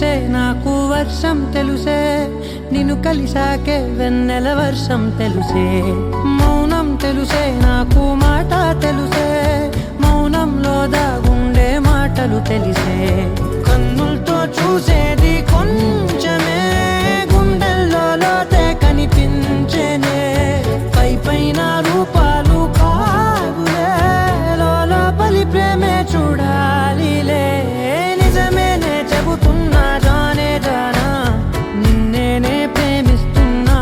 తెలుసే నాకు వర్షం తెలుసే నిన్ను కలిసాకే వెన్నెల వర్షం తెలుసే మౌనం తెలుసే నాకు మాట తెలుసే మౌనంలో దాగుండే మాటలు తెలిసే కన్నులతో చూసేది కొంచెమే గుండెల్లో లోతే కనిపించేనే పై పైన రూపాలు కాదులే లోపలి ప్రేమే చూడాలిలే నిజమేనే చెబుతున్నా జానే జానా నిన్నేనే ప్రేమిస్తున్నా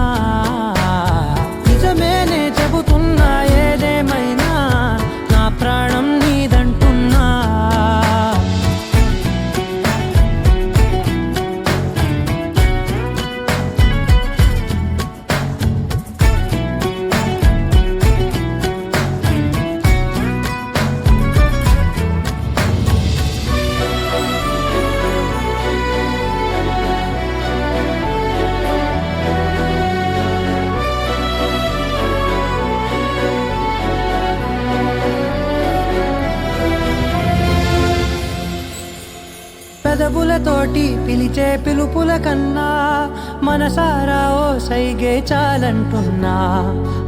నిజమేనే చెబుతున్నా ఏదేమైనా నా ప్రాణం నీదంటున్నా పెదవులతోటి పిలిచే పిలుపుల కన్నా మనసారా ఓ సైగే చాలంటున్నా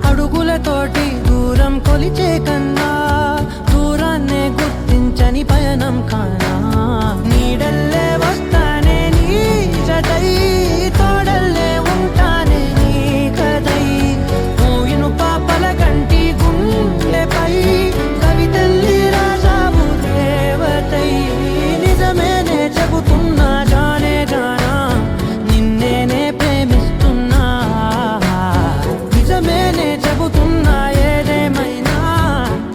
అడుగులతోటి దూరం కొలిచే కన్నా దూరాన్నే గుర్తించని పయనం కానా నీడల్లే వస్తానే నీ జతై తోడల్లే ఉంటానే నీ కదై మోయిను పాపల కంటి గుండెపై కవితల్లి రాజావు దేవతై నిజమేనే చెబుతున్నా జానే జానా నిన్నేనే ప్రేమిస్తున్నా నిజమేనే చెబుతున్నా ఏదేమైనా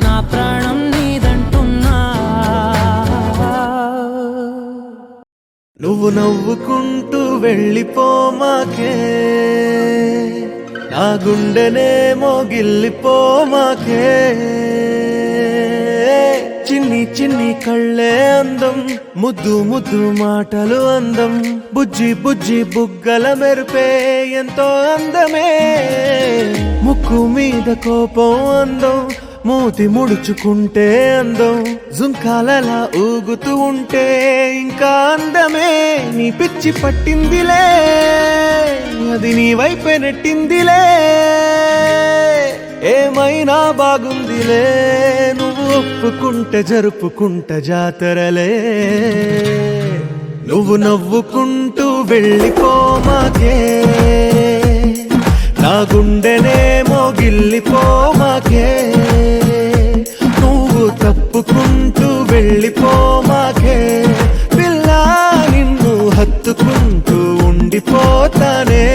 నా ప్రాణం నీదంటున్నా నువ్వు నవ్వుకుంటూ వెళ్ళిపోమాకే నా గుండెనే మోగిల్లిపోమాకే చిన్ని చిన్ని కళ్ళే అందం ముద్దు ముద్దు మాటలు అందం బుజ్జి బుజ్జి బుగ్గల మెరుపే ఎంతో అందమే ముక్కు మీద కోపం అందం మూతి ముడుచుకుంటే అందం జుంకాలలా ఊగుతూ ఉంటే ఇంకా అందమే నీ పిచ్చి పట్టిందిలే అది నీ వైపే నెట్టిందిలే ఏమైనా బాగుందిలే నువ్వు ఒప్పుకుంటే జరుపుకుంటే జాతరలే నువ్వు నవ్వుకుంటూ వెళ్ళిపోమాకే నా గుండెనే మోగిల్లిపోమాకే నువ్వు తప్పుకుంటూ వెళ్ళిపోమాకే పిల్ల నిన్ను హత్తుకుంటూ ఉండిపోతానే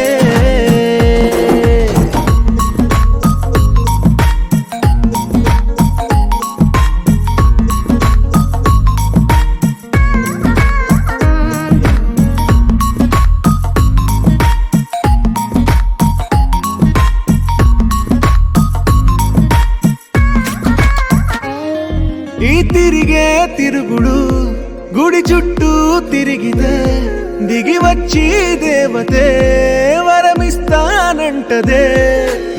ఈ తిరిగే తిరుగుడు గుడి చుట్టూ తిరిగితే దిగి వచ్చి దేవతే వరమిస్తానంటదే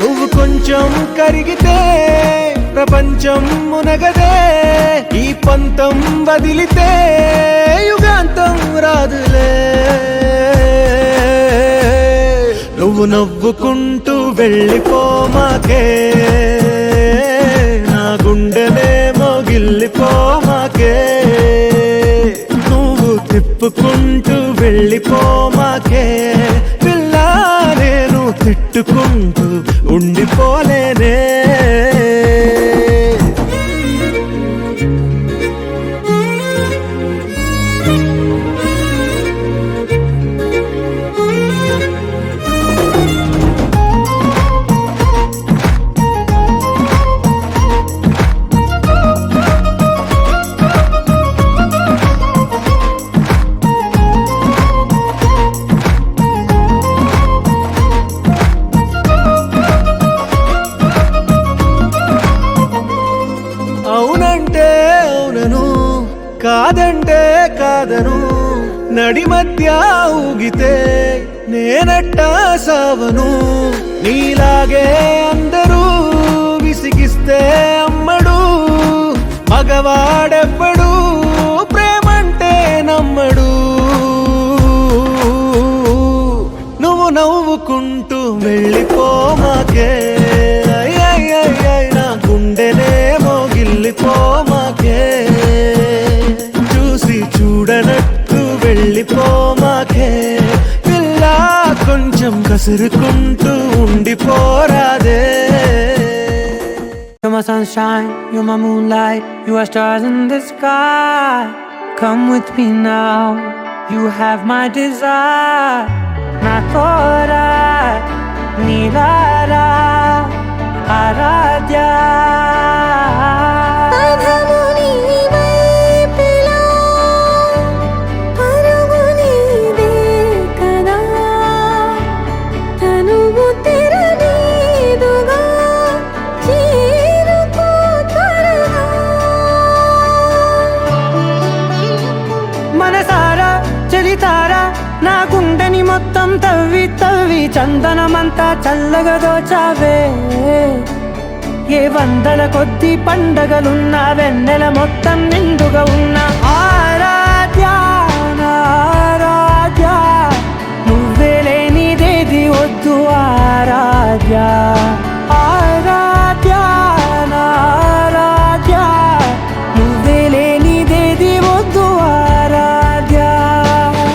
నువ్వు కొంచెం కరిగితే ప్రపంచం మునగదే ఈ పంతం వదిలితే యుగాంతం రాదులే నువ్వు నవ్వుకుంటూ వెళ్ళిపోమాకే నా గుండెనే మోగిల్లిపోమాకే నువ్వు తిప్పుకుంటూ వెళ్ళిపోమాకే పిల్ల నేను తిట్టుకుంటూ ఉండిపోలేనే కాదంటే కాదను నడి మధ్య ఊగితే నేనట్టా సావను నీలాగే అందరూ విసిగిస్తే అమ్మడు మగవాడెవ్వడు ప్రేమంటే నమ్మడు కసురుకుంటూ ఉండిపోరాదే. You're my sunshine, you're my moonlight, you are stars in the sky. Come with me now, you have my desire. Na tora, nilara, aradhya. మనసారా చలితారా నా గుండెని మొత్తం తవ్వి తవ్వి చందనమంతా చల్లగా దోచావే. ఏ వందల కొద్ది పండగలున్న వెన్నెల మొత్తం నిండుగా ఉన్న ఆరాధ్య నా ఆరాధ్య, నువ్వే లేనిదేది వద్దు ఆరాధ్య. ఆరాధ్య నా ఆరాధ్య, నువ్వే లేనిదేది వద్దు ఆరాధ్య.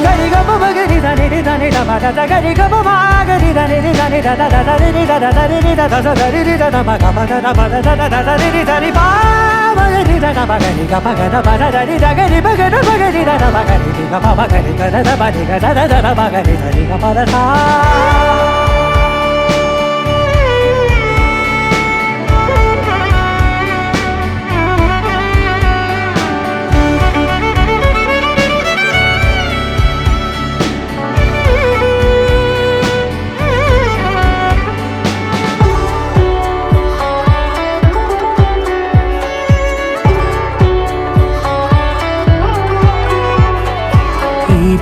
గరిగమ మగరి దని దని దమ దద గరిగమ మాగరి దని దని దద దద రి దద దరి రి దద దరి రి దద మగ మగ దమ దద దద రి రి దరి బా మగరి దద మగరి గ మగ దమ దరి దగరి మగ మగరి దద మగరి రి గ మగరి దద దద మగరి దద దద మగరి దరి గ మగ సా.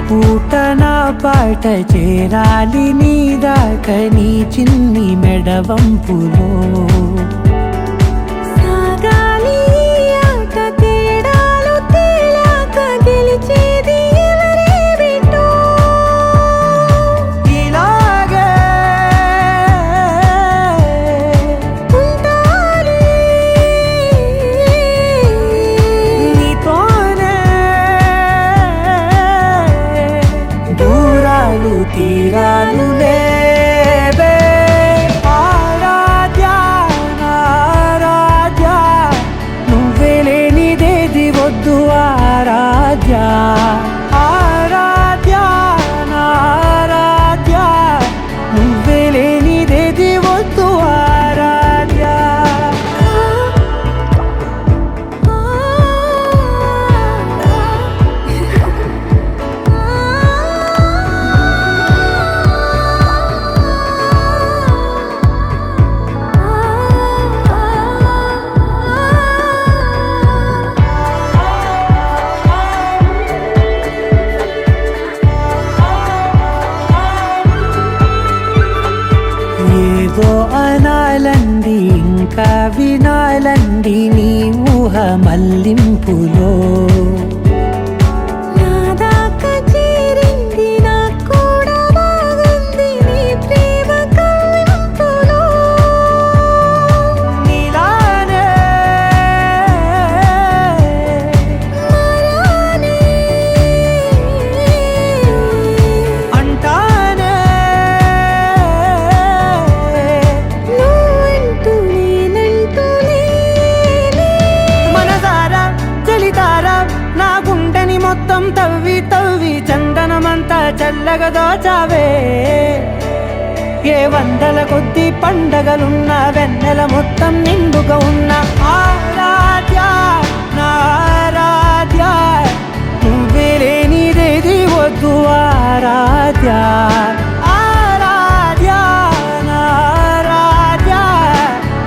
పూట నా పాట చేరాలి నీ దాకా నీ చిన్ని మెడవంపులో. సాగాలి ఆట తేడాలు తేలాక గెలిచేది ఎవరే బిడ్డో. ఇలాగే ఉండాలి నీతోనే, దూరాలు తీరాలు లేవే. ఆరాధ్య నా ఆరాధ్య, నువ్వే లేనిదేది వద్దు ఆరాధ్య. ఆరాధ్య నా ఆరాధ్య, నువ్వే లేనిదేది వద్దు ఆరాధ్య. ఏదో అనాలండి ఇంకా వినాలండి నీ ఊహ మల్లింపులో. మొత్తం తవ్వి తవ్వి చందనమంతా చల్లగా దోచావే. ఏ వందల కొద్ది పండగలున్న వెన్నెల మొత్తం నిండుగా ఉన్న ఆరాధ్య నా ఆరాధ్య, నువ్వే లేనిదేది వద్దు ఆరాధ్య. ఆరాధ్య నా ఆరాధ్య,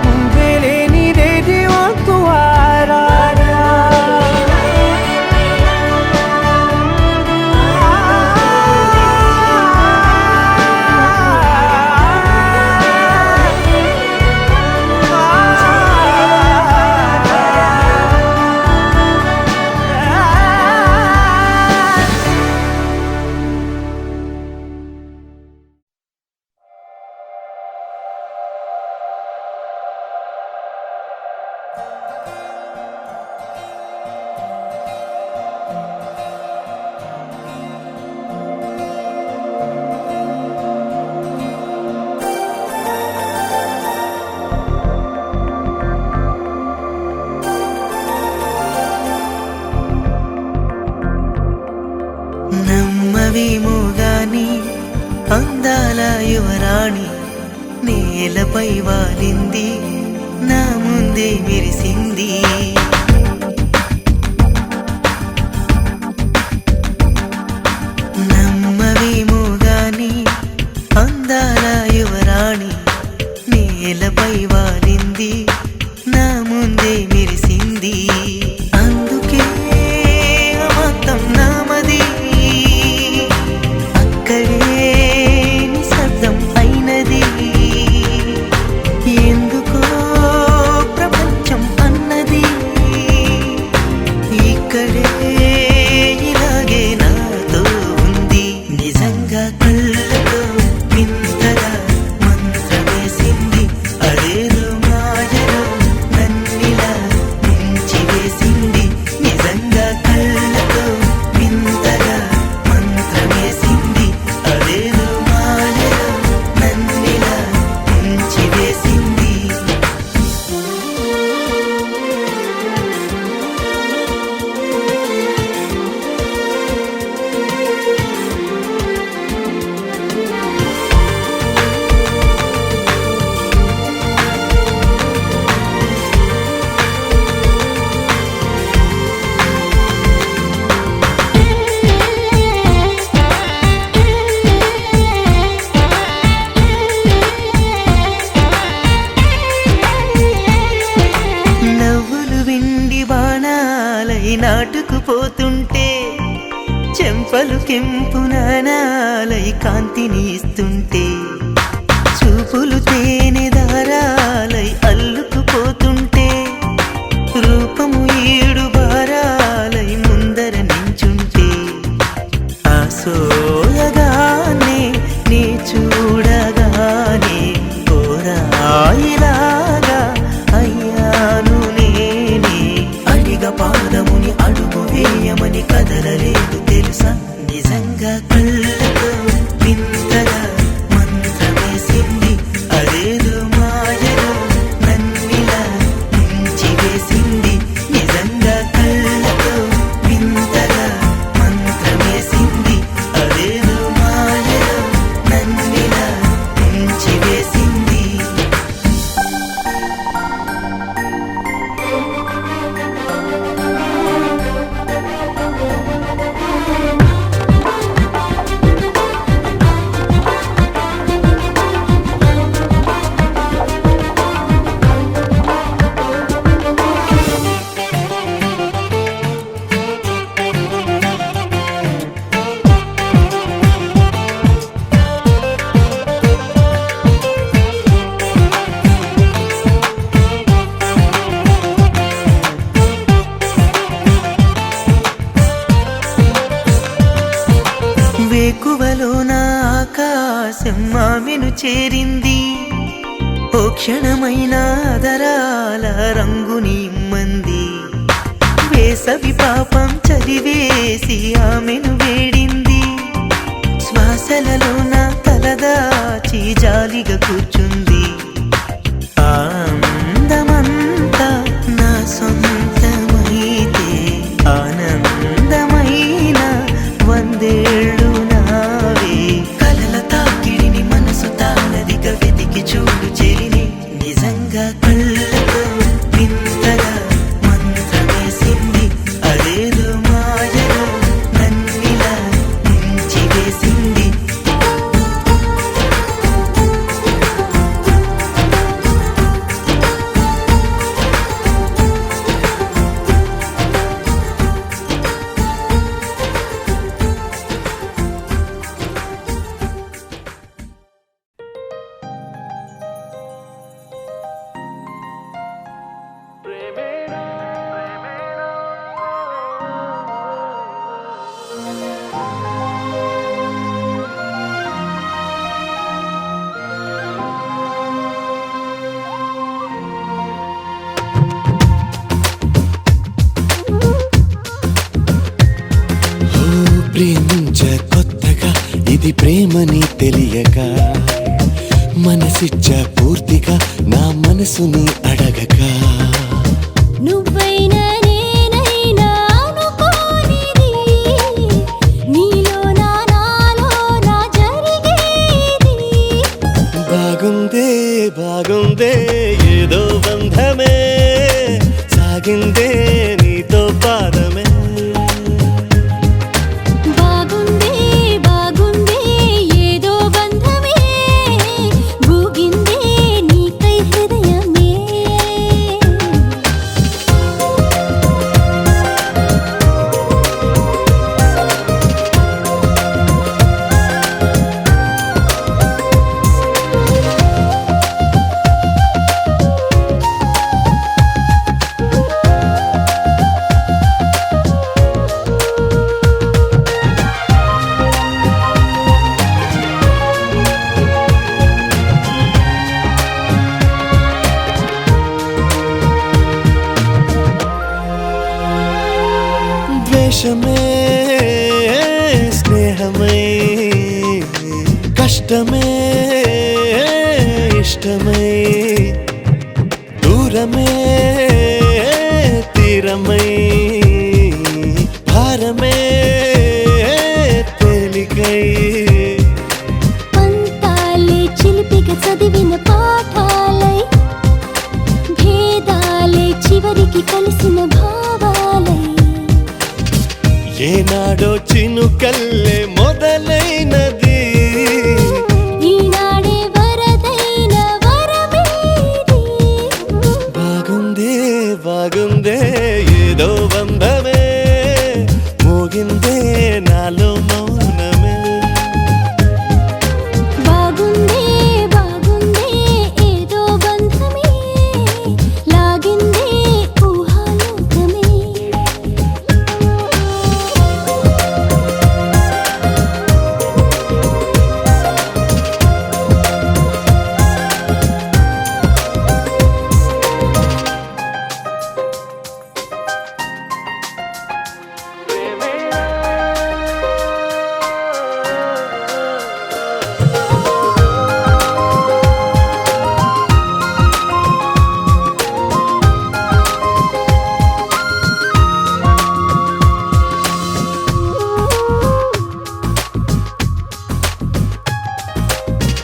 నువ్వే లేనిదేది వద్దు ఆరాధ్య. నమ్మవేమో గాని అందాల యువరాణి నేలపై వాలింది నా ముందే మెరిసింది. నమ్మవేమో గాని అందాల యువరాణి నేలపై వాలింది నా ముందే మెరిసింది. అందుకే మొత్తం నామది అక్కడే నిశ్శబ్దం అయినది. ఎందుకో ప్రపంచం అన్నది ఇక్కడే ఇలాగే నాతో ఉంది. నిజంగా కళ్ళతో వింతగా మంత్రమేసింది. అదేదో మాయలో నన్నిలా ముంచివేసింది. నిజంగా కళ్ళతో వింతగా మంత్రమేసింది. అదేదో మాయలో నన్నిలా ముంచివేసింది. నవ్వులు వెండి బాణాలై నాటుకుపోతుంటే చెంపలు కెంపు నాణాలై కాంతిని ఇస్తుంటే చూపులు తేనె దారాలై అల్లుకుపోతుంటే రూపము ఏడు బారాలై ముందర నించుంటే ఆసోయగానే నీ చూడగానే కోరాయిలాగా అయ్యాను నేనే. అడిగ పాదముని అడుగు వేయమని కదలలేదు తెలుసా. నిజంగా కళ్ళతో వింతగా మంత్రమేసింది. అదేదో మాయలో నన్నిలా ముంచివేసింది. నిజంగా కళ్ళతో వింతగా మంత్రమేసింది. అదేదో మాయలో నన్నిలా ముంచివేసింది. వేకువలో నా ఆకాశం ఆమెను చేరింది. ఓ క్షణమైన ఆదరాల రంగుని ఇమ్మంది. వేసవి పాపం చలివేసి ఆమెను వేడింది. శ్వాసలలో నా తలదాచి జాలిగా కూర్చుంది. ఆ అందమంతా నా సొంతమైతే ఆనందమైన వందేళ్ళు నావే. కలల తాకిడిని మనసు తానదిగా వెతికి చూడు చెరిని. నిజంగా కళ్ళతో వింతగా మంత్రమేసింది. అదేదో మాయలో నన్నిలా ముంచివేసింది. ప్రేమించ కొత్తగా ఇది ప్రేమని తెలియక మనసిచ్చ పూర్తిగా నా మనసుని అడగక నువ్వైనా నేనైనా అనుకోనిది నీలో నా నీతో పాదమే బాగుందే బాగుందే ఏదో బంధమే గూగిందే నీకై హృదయమే ద్వేషమే స్నేహమై కష్టమే ఇష్టమై దూరమే తీరమై భారమే తేలికై పంతాలే చిలిపిగా చదివిన పాఠాలై భేదాలే చివరికి కలిసిన భావాలై ఏనాడో చినుకల్లే మొదలైనది ఈనాడే వరదైన వరమేది బాగుందే బాగుందే ఏదో బంధమే మోగిందే నాలో మౌనమే బాగుందే బాగుందే ఏదో బంధమే లాగిందే ఊహాలోకమే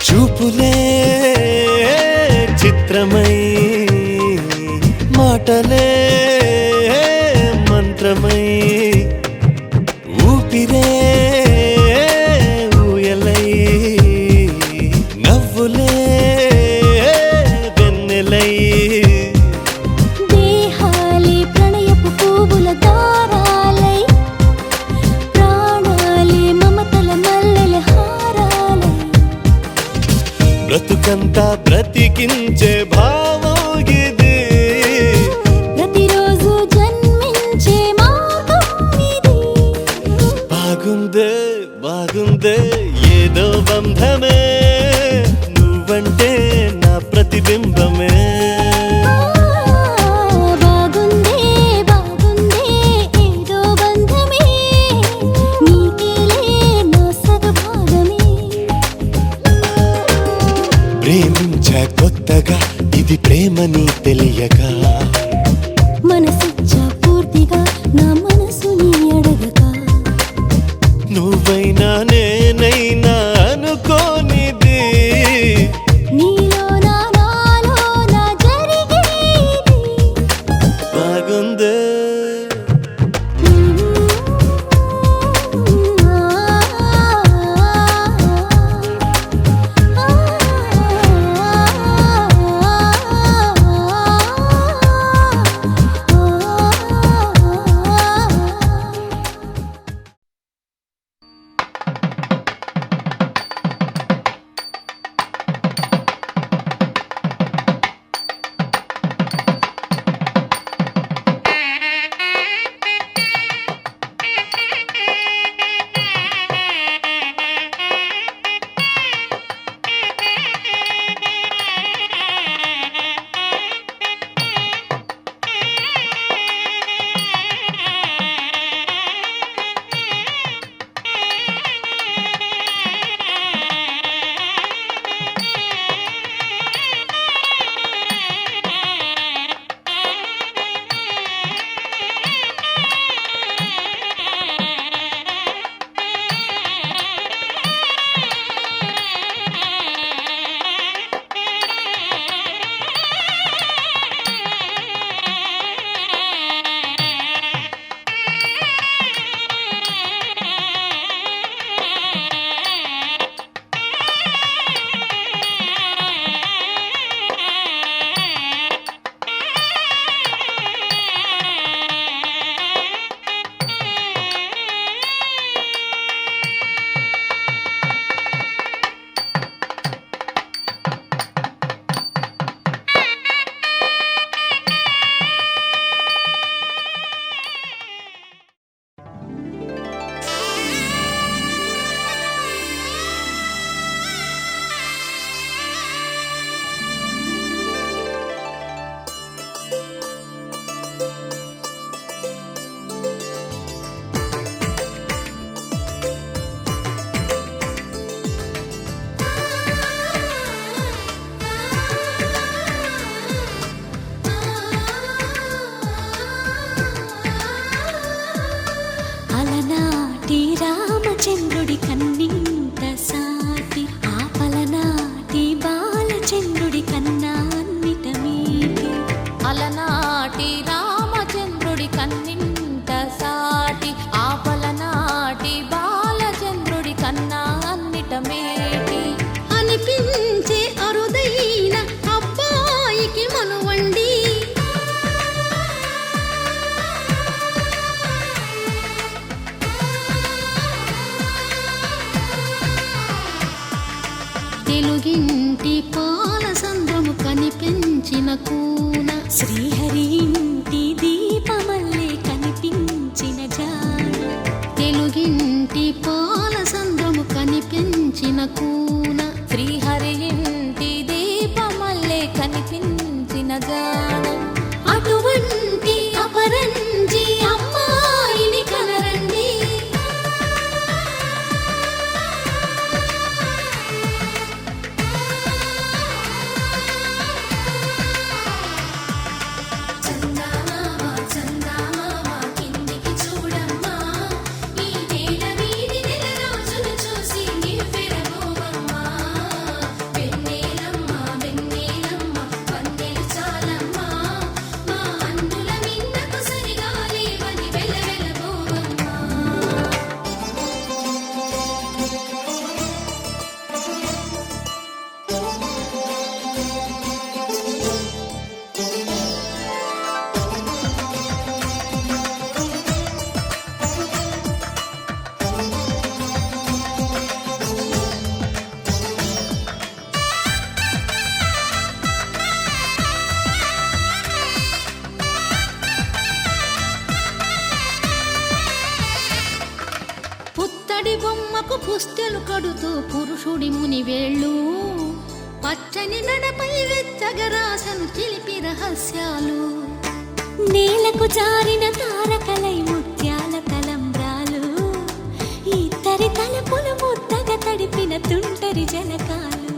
చూపులే చిత్రమై మాటలే మంత్రమై ఊపిరే ఊయలై నవ్వులే వెన్నెలై దేహాలే ప్రణయపు పువ్వుల దారాలై ప్రాణాలే మమతల మల్లెల హారాలై బ్రతుకంతా బ్రతికించే భావం ఇది ప్రతిరోజు జన్మించే మార్గం ఇది బాగుందే బాగుందే ఏదో బంధమే నువ్వంటే నా ప్రతిబింబమే బాగుందే బాగుందే ఏదో బంధమే నీకేలే నా సగభాగమే ప్రేమించా కొత్తగా ఇది ప్రేమని తెలియక మనసిచ్చా పూర్తిగా నా మనసుని అడగక నువ్వైనా నేనైనా అనుకోనిది నీలో నాలో నా జరిగేది బాగుందే ఆ రామచంద్రుడి కన్నింత సాటి ఆపలనాటి బాలచంద్రుడి కన్నా అన్నిట మీటి అలనాటి రామచంద్రుడి కన్నింత సాటి ఆపలనాటి బాలచంద్రుడి కన్నా అన్నిట మేటి అనిపించే అరుదైన అబ్బాయికి మనువండి తెలుగింటి పాల సంద్రము కనిపించిన కూన శ్రీహరి ఇంటి దీపమల్లే కనిపించిన జాన తెలుగింటి పాల సంద్రము కనిపించిన కూన శ్రీహరి ఇంటి దీపమల్లే కనిపించిన గానం అటువంటి అపరంజి అమ్మాయిని కనరండి చందమామ చందమామ కిందికి చూడమ్మా ఈ నేల వీధి నెల రోజులు చూసి నివ్వెరబోవమ్మా వెన్నెలమ్మ వెన్నెలమ్మ వందెలు చాలమ్మా మా అన్నుల మిన్నకు సరిగా లేవని వెలవెలబోవమ్మా పుత్తడి బొమ్మకు పుస్తెలు కడుతూ పురుషుడి ముని వేళ్ళు పచ్చని నడపై వెచ్చగరాసను చిలిపి రహస్యాలు నేలకు జారిన తారకలై ముత్యాల తలంబ్రాలు ఇద్దరి తలపులు ముద్దగా తడిపిన తుంటరి జలకాలు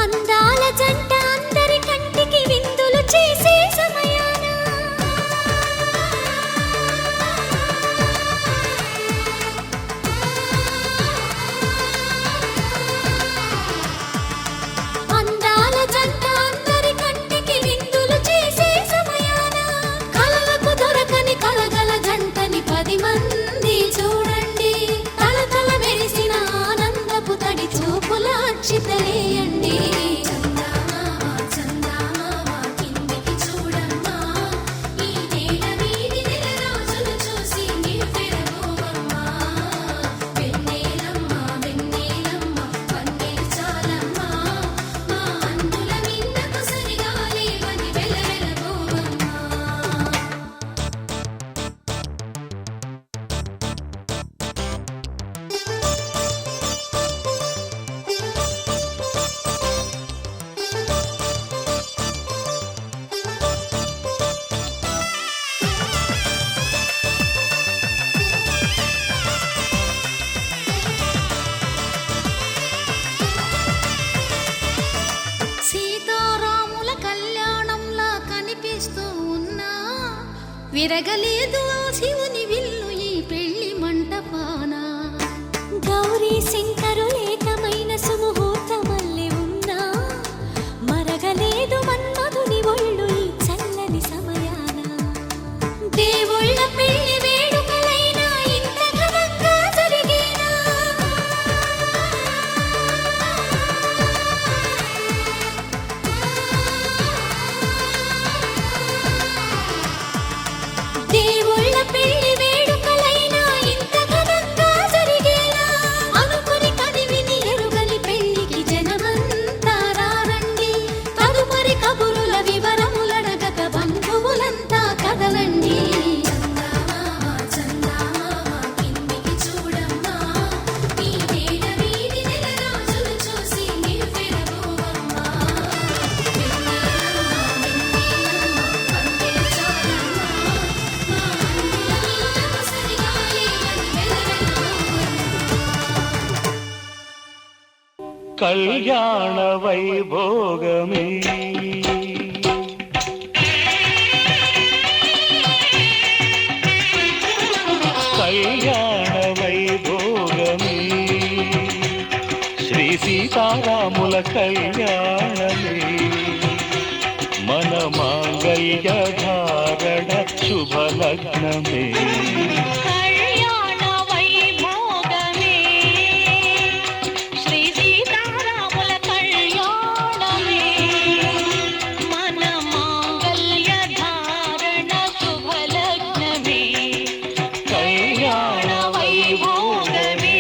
అందాల జంట అందరి కంటికి విందులు చేసే సమయాన అందాల జంట అందరి కంటికి విందులు చేసే సమయాన కలలకు దొరకని కలగల జంటని 10 మంది చూడండి తలతల మెరిసిన ఆనందపు తడి చూపుల అక్షితలేయండి చందమామ చందమామ కిందికి చూడమ్మా ఈ నేల వీధి నెల రోజులు చూసి నివ్వెరబోవమ్మా వెన్నెలమ్మ వెన్నెలమ్మ వందెలు చాలమ్మా మా అన్నుల మిన్నకు సరిగా లేవని వెలవెలబోవమ్మా సీతారాముల కళ్యాణంలా కనిపిస్తూ ఉన్నా విరగలేదు ఆ శివుని విల్లు ఈ పెళ్లి మంటపాన గౌరీ శంకరులేకమైన సుముహూర్తమల్లె ఉన్నా మరగలేదు మన్మధుని ఒళ్ళు ఈ చల్లని సమయాన దేవుళ్ళ పెళ్లి వేడుకలైనా ఇంత ఘనంగా జరిగేనా దేవుళ్ళ పెళ్లి వేడుకలైనా ఇంత ఘనంగా జరిగేనా అనుకుని కదివిని ఎరుగని పెళ్లికి జనమంతా రారండి తదుపరి కబురుల వివరములడగక బంధువులంతా కదలండి చందమామ చందమామ కిందికి చూడమ్మా ఈ నేల వీధి నెల రోజులు చూసి నివ్వెరబోవమ్మా వెన్నెలమ్మ వెన్నెలమ్మ వందెలు చాలమ్మా మా అన్నుల మిన్నకు సరిగా లేవని వెలవెలబోవమ్మా కళ్యాణ వైభోగమే కళ్యాణ వైభోగమే కళ్యాణమే మన మాంగళ్య ధారణ శుభలగ్నమే కళ్యాణ వైభోగమే శ్రీ సీతారాముల కళ్యాణమే మన మాంగళ్య ధారణ శుభలగ్నమే కళ్యాణ వైభోగమే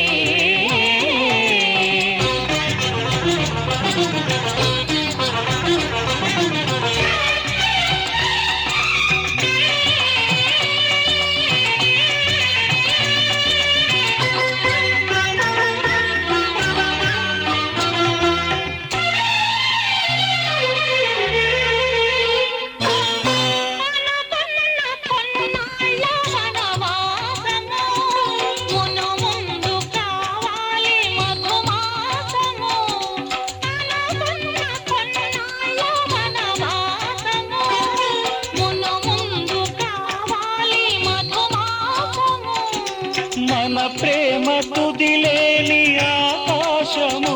మన ప్రేమ తుదిలేని ఆకాశము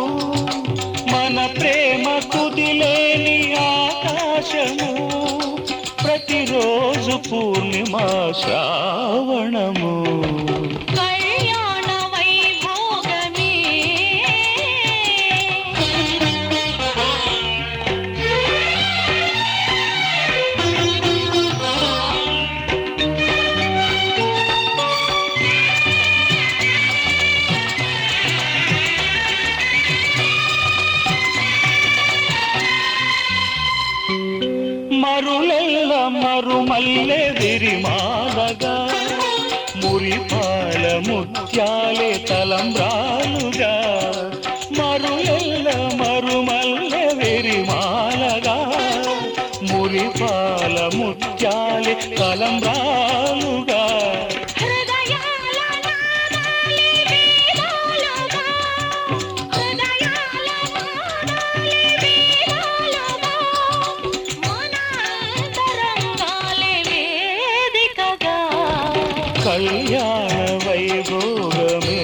మన ప్రేమ తుదిలేని ఆకాశము ప్రతిరోజు పూర్ణిమా శ్రావణము కళ్యాణ వైభోగమే మరులెల్ల మరుమల్లె విరిమాలగా మురిపాల ముత్యాలే తలంబ్రాలుగా మరులెల్ల మరుమల్లె విరిమాలగా మురిపాల ముత్యాలే తలంబ్రాలుగా హృదయాల నాదాలి వీణాలుగా హృదయాల నాదాలి వీణాలుగా మన అంతరంగాలే వేదికగా కళ్యాణ వైభోగమే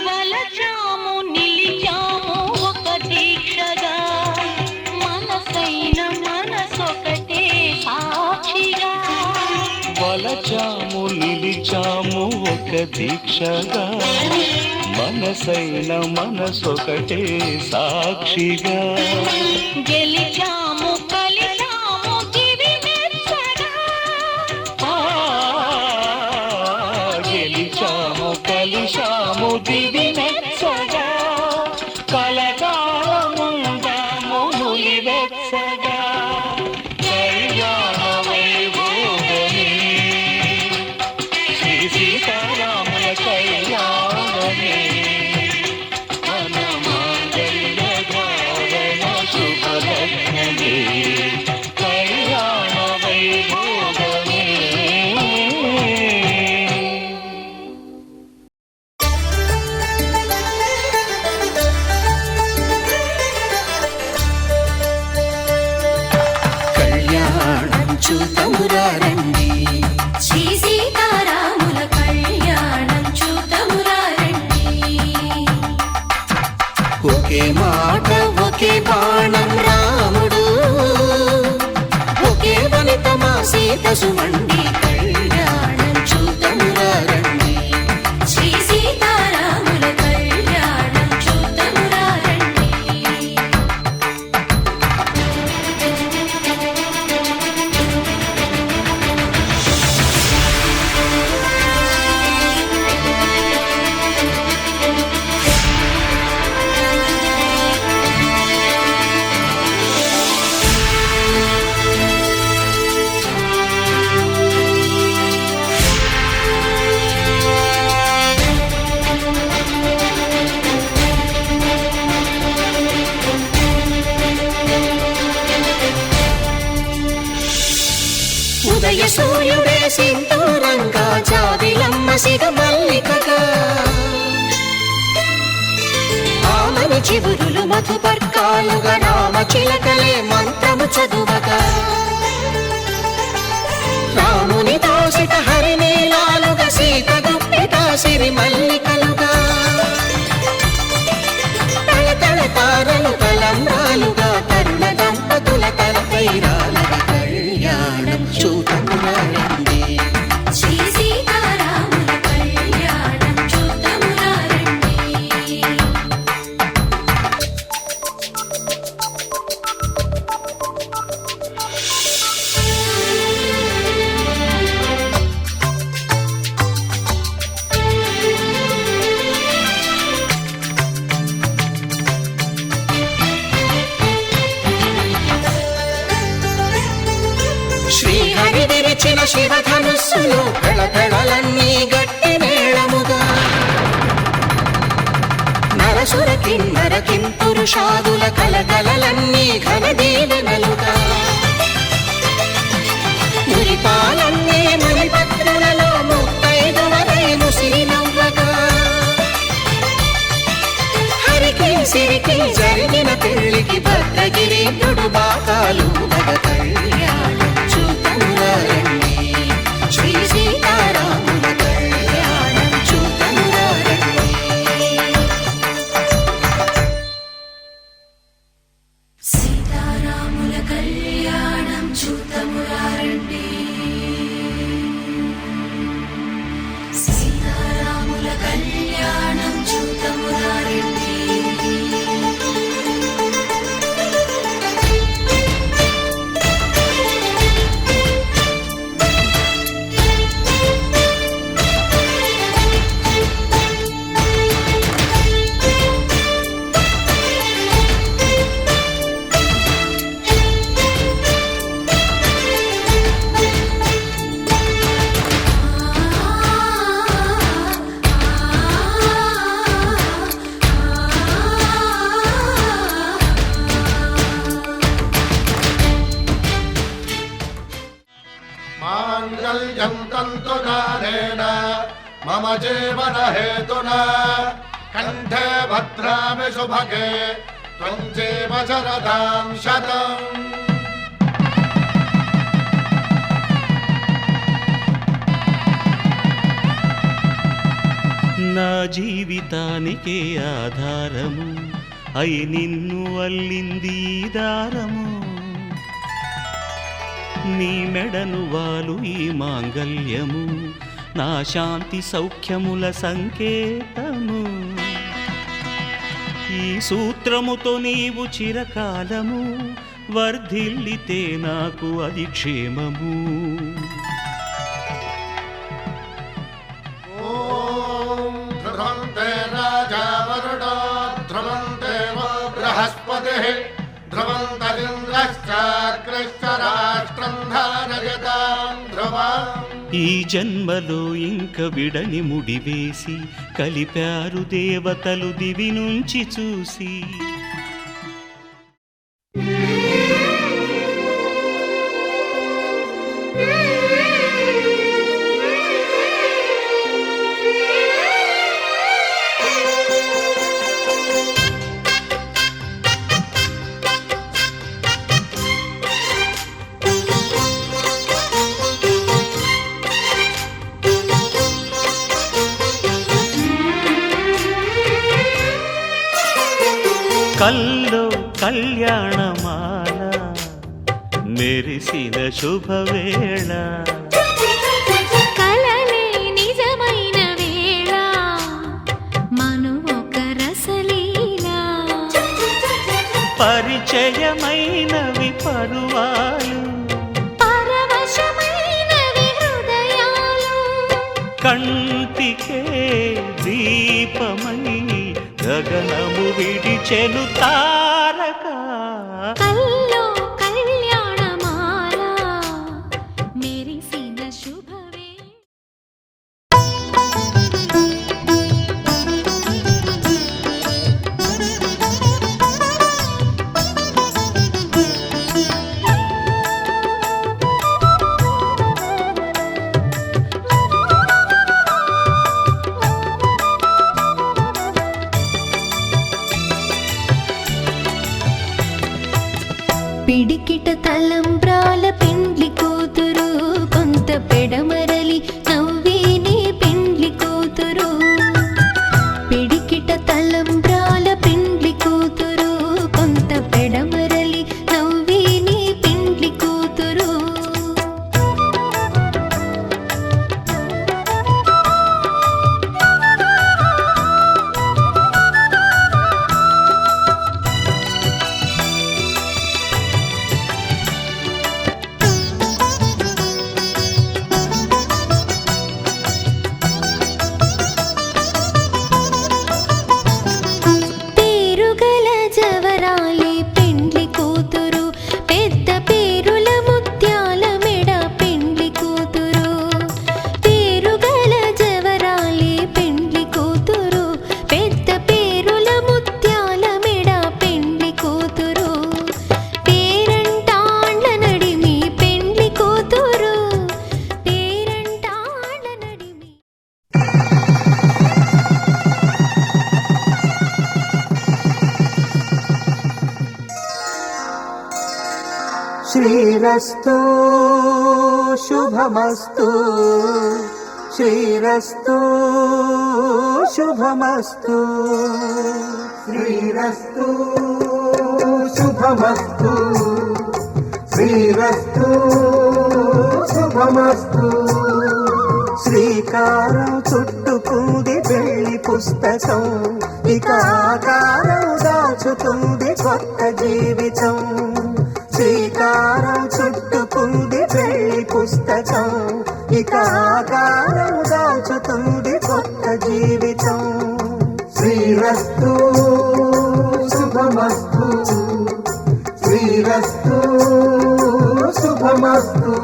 వలచాము నిలిచాము ఒక దీక్షగా మనసైన మనసొకటే సాక్షిగా వలచాము నిలిచాము ఒక దీక్షగా మనసైన మనసొకటే సాక్షిగా గెలిచాము కలిచాము దివి మెచ్చగా గెలిచాము కలిశాము దివి మెచ్చగా కలకాలముందాము నులి వెచ్చగా కళ్యాణ వైభోగమే శ్రీ సీతారాముల కళ్యాణమే మన మాంగళ్య ధారణ శుభలగ్నమే కళ్యాణ వైభోగమే కళ్యాణం చూతమురారండి శ్రీ సీతారాముల కళ్యాణం చూతమురా రండి ఒకే మాట ఒకే బాణం రాముడు ఒకే వనిత మా సీత సుమండి కళ్యాణం చూతమురారండి శ్రీ సీతారాముల కళ్యాణం చూతమురా రండి ఉదయ సూర్యుడే సింధూరంగా జాబిలమ్మ మసిగ మల్లికగా ఆమని చివురులు మధుపర్కాలుగా రామ చిలకలే మంత్రము చదువగా రాముని దోసిట హరినీలాలుగా సీత గుప్పిట సిరి మల్లికలుగా తళతళ తారలు తలంబ్రాలుగా తరుణ దంపతుల తలపైరాలుగా కళ్యాణం చూడమురండి శ్రీ సీతారాముల కళ్యాణం చూద్దామురండి. శ్రీహరి విరిచిన శివధనుస్సులు పెళపెళలన్నీ గట్టి మేళముగా నరసుర కిన్నర కింపురుషాదుల కలకలలన్నీ ఘన దీవెనలుగా మురిపాలన్నీ మణిపత్రులలో ముత్తైదువరై ముసిరి నవ్వగా హరికి సిరికి జరిగిన పెళ్లికి భద్రగిరీంద్రుడు బాకాలు మగ కళ్యాణం చూడమురండి శ్రీ సీతారాముల కళ్యాణం చూడమురండి సీతారాముల కళ్యాణం చూద్దామురండి. సీతారాముల కళ్యాణం చూద్దామురండి. माङ्गल्यं तन्तुनानेन मम जीवन हेतुना कण्ठे भद्रामि शुभगे त्वं जीव शरदां शतम् నా జీవితానికే ఆధారము అయి నిన్ను అల్లింది ఈ దారము నీ మెడను వాలు ఈ మాంగల్యము నా శాంతి సౌఖ్యముల సంకేతము ఈ సూత్రముతో నీవు చిరకాలము వర్ధిల్లితే నాకు అది క్షేమము ध्रुवं ते राजा वरुणो ध्रुवं देवो बृहस्पतिः ध्रुवं तदिन्द्रश्चाग्निश्च राष्ट्रं धारयतां ध्रुवम् ఈ జన్మలో ఇంక విడని ముడివేసి కలిపారు దేవతలు దివి నుంచి చూసి కల్లో కళ్యాణమాల మెరిసిన శుభవేళ కలలే నిజమైన వేళ మను ఒక రసలీలా పరిచయమైనవి పరువాలు పరవశమైనవి హృదయాలు కంటికే దీపమై గగనము విడిచెను తారక కల్లో కళ్యాణమాల మెరిసిన శుభవేళ పిడికిట తలంబ్రాల పెండ్లి కూతురు కొంత పెడమరలి నవ్విని పెండ్లి కూతురు పిడికిట తలంబ్రాల పెండ్లి కూతురు కొంత పెడమరలి నవ్విని పెండ్లి కూతురు పేరుగల జవరాలి పెండ్లి కూతురు పెద్ద పేరుల ముత్యాల మెడ పెండ్లి కూతురు పేరుగల జవరాలి పెండ్లి కూతురు పెద్ద పేరుల ముత్యాల మెడ పెండ్లి కూతురు పేరంటాండ్ల నడిమి పెండ్లి కూతురు పేరంటాండ్ల నడిమి శ్రీరస్తు శుభమస్తు శ్రీరస్తు శుభమస్తు శ్రీరస్తు శుభమస్తు శ్రీరస్తు శుభమస్తు శ్రీకారం చుట్టుకుంది పెళ్లి పుస్తకం ఇక ఆకారం దాచుతుంది కొత్త జీవితం శ్రీకారం చుట్టుకుంది పెళ్లి పుస్తకం ఇక ఆకారం దాచుతుంది కొత్త జీవితం శ్రీరస్తు శుభమస్తు శ్రీరస్తు శుభమస్తు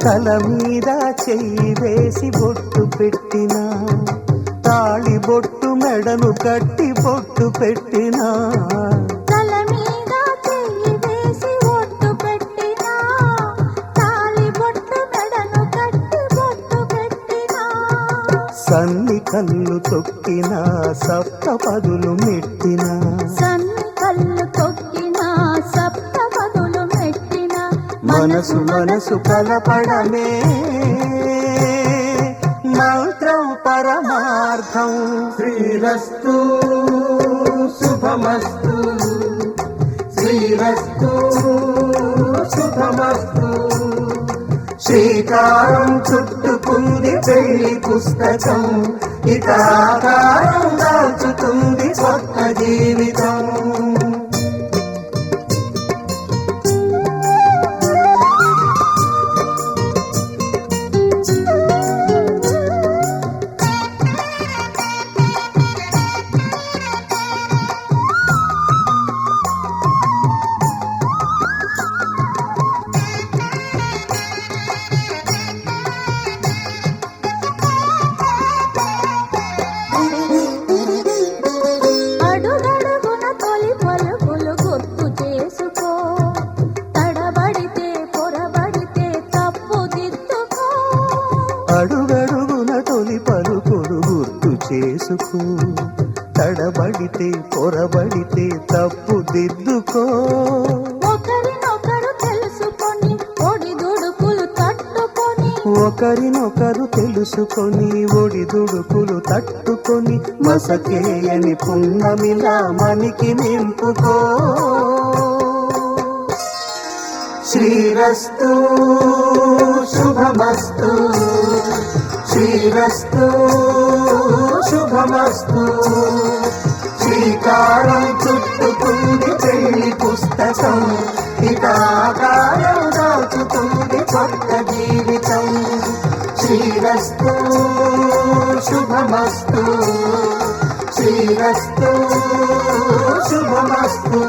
తల మీద చెయ్యి వేసి బొట్టు పెట్టిన తాళి బొట్టు మెడను కట్టి బొట్టు పెట్టిన తల మీద చెయ్యి వేసి బొట్టు పెట్టినా తాళి బొట్టు మెడను కట్టి బొట్టు పెట్టినా సన్ని కళ్ళు తొక్కిన సప్త పదులు మెట్టిన సన్ని కళ్ళు తొక్కినా సప్త పదులు మెట్టినా మనసు మనసు కలపడమే మంత్రం పరమార్థం శ్రీరస్తు శుభమస్తు శ్రీరస్తు శుభమస్తు శ్రీకారం చుట్టుకుంది పెళ్లి పుస్తకం ఇక ఆకారం దాచుతుంది కొత్త జీవితం అడుగడుగున తొలి పలుకులు గుర్తు చేసుకో తడబడితే పొరబడితే తప్పు దిద్దుకో అడుగడుగున తొలి పలుకులు గుర్తు చేసుకో తడబడితే పొరబడితే తప్పు దిద్దుకో ఒకరినొకరు తెలుసుకొని ఒడిదుడుకులు తట్టుకొని ఒకరినొకరు తెలుసుకొని ఒడిదుడుకులు తట్టుకొని మసకేయని పున్నమిలా మనికి నింపుకో శ్రీరస్తు శుభమస్తు శ్రీరస్తు శుభమస్తు శ్రీకారం చుట్టుకుంది పెళ్లి పుస్తకం ఇక ఆకారం దాచుతుంది కొత్త జీవితం శ్రీరస్తు శుభమస్తు శ్రీరస్తు శుభమస్తు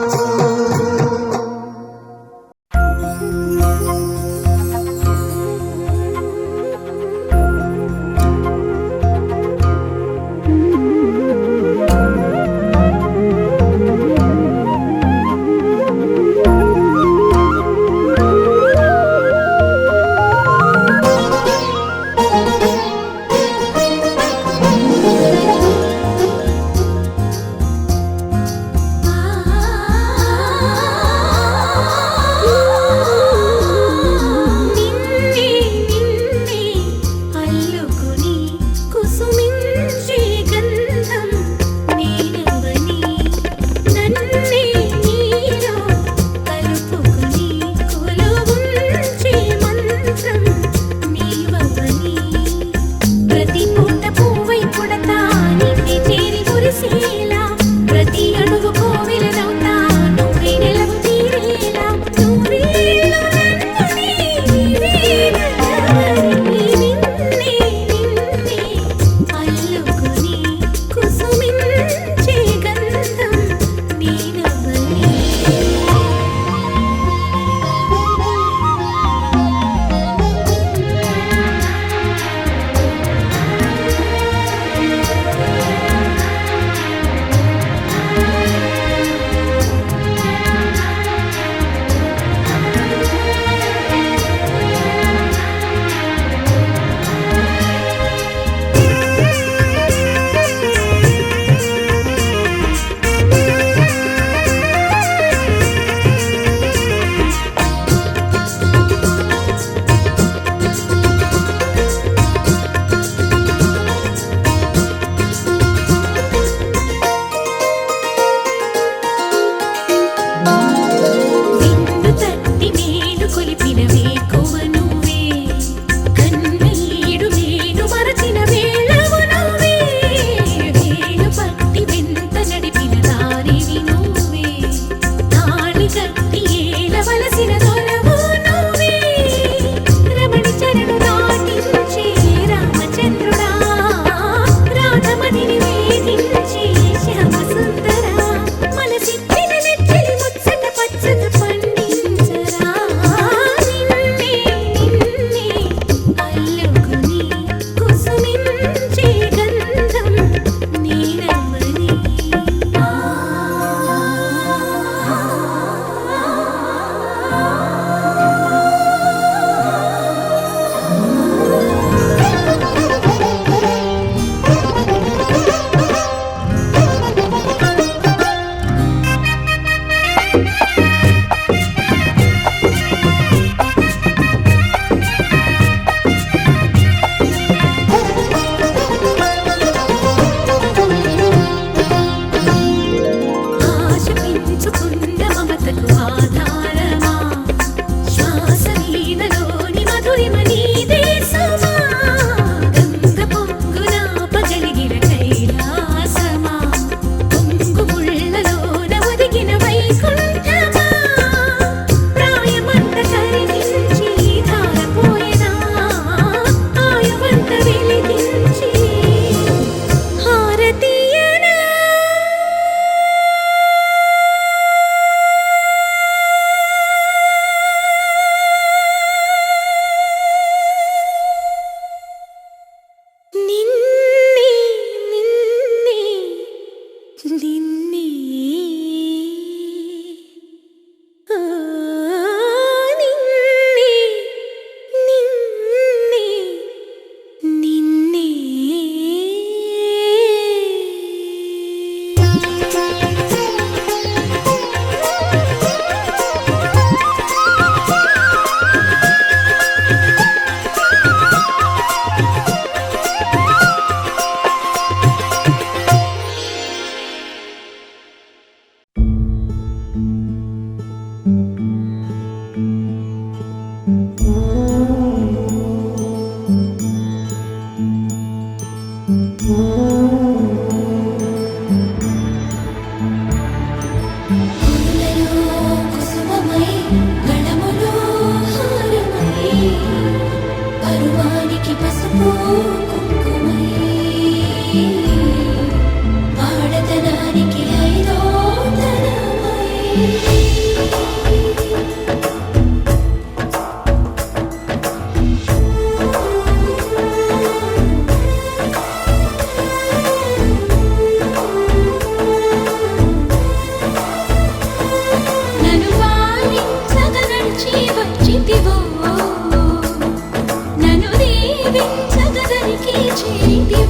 చేటివో